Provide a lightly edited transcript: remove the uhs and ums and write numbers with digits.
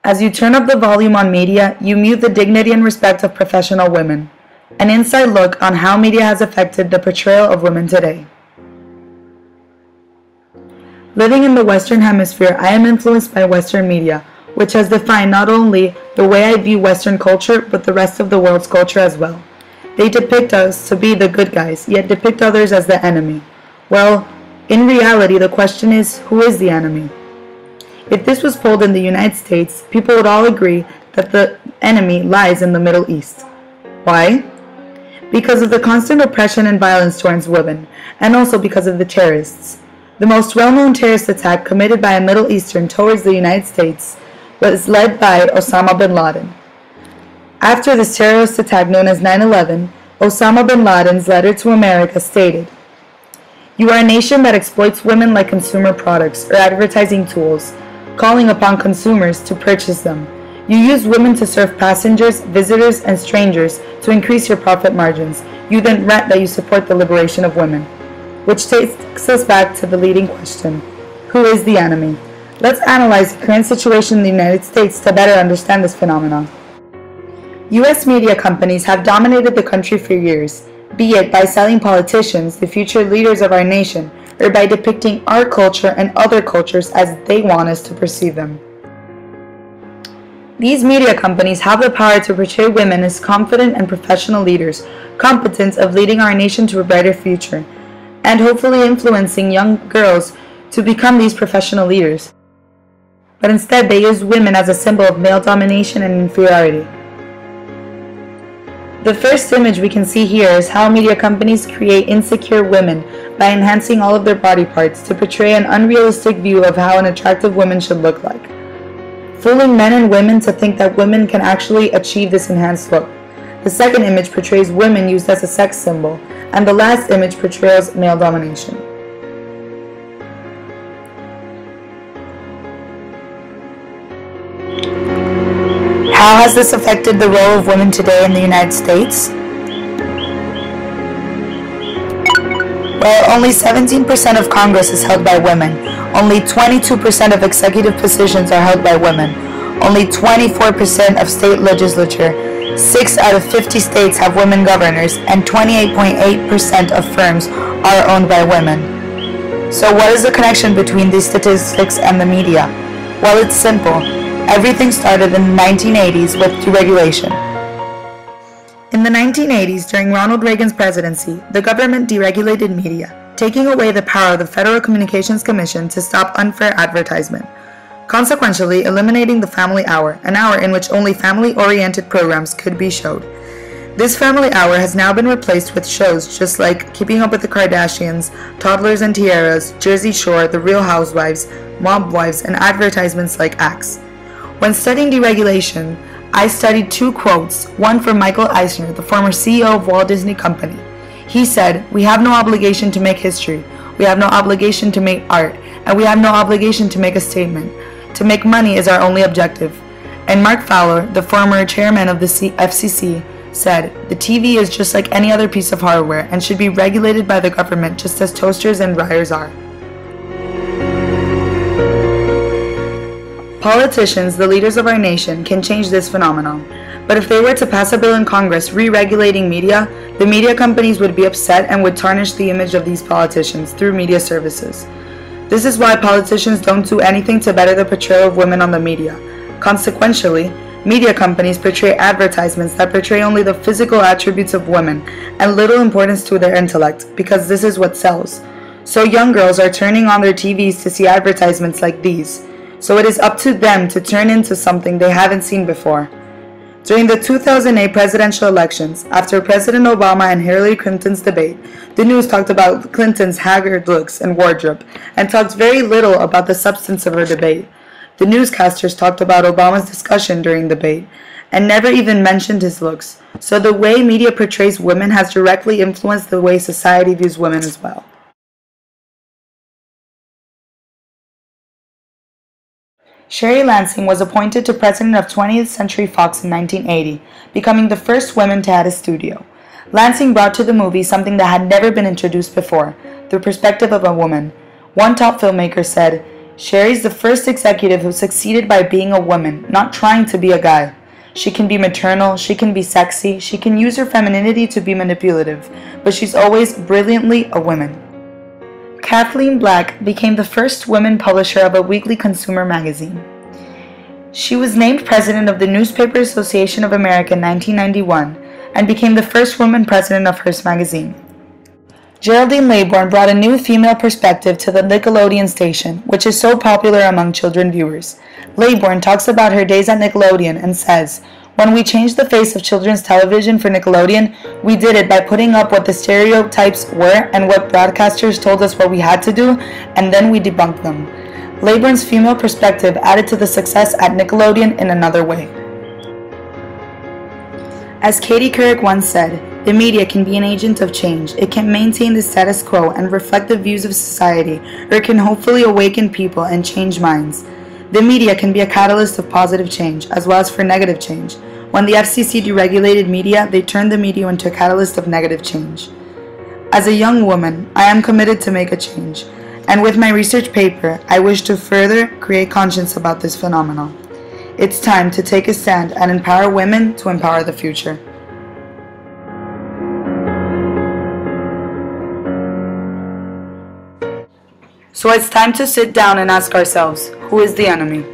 As you turn up the volume on media, you mute the dignity and respect of professional women. An inside look on how media has affected the portrayal of women today. Living in the Western Hemisphere, I am influenced by Western media, which has defined not only the way I view Western culture, but the rest of the world's culture as well. They depict us to be the good guys, yet depict others as the enemy. Well, in reality, the question is, who is the enemy? If this was polled in the United States, people would all agree that the enemy lies in the Middle East. Why? Because of the constant oppression and violence towards women, and also because of the terrorists. The most well-known terrorist attack committed by a Middle Eastern towards the United States was led by Osama bin Laden. After this terrorist attack known as 9/11, Osama bin Laden's letter to America stated, "You are a nation that exploits women like consumer products or advertising tools, calling upon consumers to purchase them. You use women to serve passengers, visitors, and strangers to increase your profit margins. You then rant that you support the liberation of women." Which takes us back to the leading question, who is the enemy? Let's analyze the current situation in the United States to better understand this phenomenon. U.S. media companies have dominated the country for years, be it by selling politicians, the future leaders of our nation, or by depicting our culture and other cultures as they want us to perceive them. These media companies have the power to portray women as confident and professional leaders, competent of leading our nation to a brighter future, and hopefully influencing young girls to become these professional leaders. But instead, they use women as a symbol of male domination and inferiority. The first image we can see here is how media companies create insecure women by enhancing all of their body parts to portray an unrealistic view of how an attractive woman should look like, fooling men and women to think that women can actually achieve this enhanced look. The second image portrays women used as a sex symbol, and the last image portrays male domination. How has this affected the role of women today in the United States? Well, only 17% of Congress is held by women. Only 22% of executive positions are held by women. Only 24% of state legislature. 6 out of 50 states have women governors, and 28.8% of firms are owned by women. So what is the connection between these statistics and the media? Well, it's simple. Everything started in the 1980s with deregulation. In the 1980s, during Ronald Reagan's presidency, the government deregulated media, taking away the power of the Federal Communications Commission to stop unfair advertisement, consequentially eliminating the family hour, an hour in which only family-oriented programs could be showed. This family hour has now been replaced with shows just like Keeping Up with the Kardashians, Toddlers and Tiaras, Jersey Shore, The Real Housewives, Mob Wives, and advertisements like Axe. When studying deregulation, I studied 2 quotes, one from Michael Eisner, the former CEO of Walt Disney Company. He said, "We have no obligation to make history, we have no obligation to make art, and we have no obligation to make a statement. To make money is our only objective." And Mark Fowler, the former chairman of the FCC, said, "The TV is just like any other piece of hardware and should be regulated by the government just as toasters and dryers are." Politicians, the leaders of our nation, can change this phenomenon. But if they were to pass a bill in Congress re-regulating media, the media companies would be upset and would tarnish the image of these politicians through media services. This is why politicians don't do anything to better the portrayal of women on the media. Consequentially, media companies portray advertisements that portray only the physical attributes of women and little importance to their intellect, because this is what sells. So young girls are turning on their TVs to see advertisements like these. So it is up to them to turn into something they haven't seen before. During the 2008 presidential elections, after President Obama and Hillary Clinton's debate, the news talked about Clinton's haggard looks and wardrobe, and talked very little about the substance of her debate. The newscasters talked about Obama's discussion during the debate, and never even mentioned his looks. So the way media portrays women has directly influenced the way society views women as well. Sherry Lansing was appointed to president of 20th Century Fox in 1980, becoming the first woman to head a studio. Lansing brought to the movie something that had never been introduced before, the perspective of a woman. One top filmmaker said, Sherry's the first executive who succeeded by being a woman, not trying to be a guy. She can be maternal, she can be sexy, she can use her femininity to be manipulative, but she's always brilliantly a woman. Kathleen Black became the first woman publisher of a weekly consumer magazine. She was named president of the Newspaper Association of America in 1991 and became the first woman president of Hearst magazine. Geraldine Laybourne brought a new female perspective to the Nickelodeon station, which is so popular among children viewers. Laybourne talks about her days at Nickelodeon and says, "When we changed the face of children's television for Nickelodeon, we did it by putting up what the stereotypes were and what broadcasters told us what we had to do, and then we debunked them." Laybourne's female perspective added to the success at Nickelodeon in another way. As Katie Couric once said, "The media can be an agent of change. It can maintain the status quo and reflect the views of society, or it can hopefully awaken people and change minds. The media can be a catalyst of positive change, as well as for negative change. When the FCC deregulated media, they turned the media into a catalyst of negative change." As a young woman, I am committed to make a change, and with my research paper, I wish to further create conscience about this phenomenon. It's time to take a stand and empower women to empower the future. So it's time to sit down and ask ourselves, who is the enemy?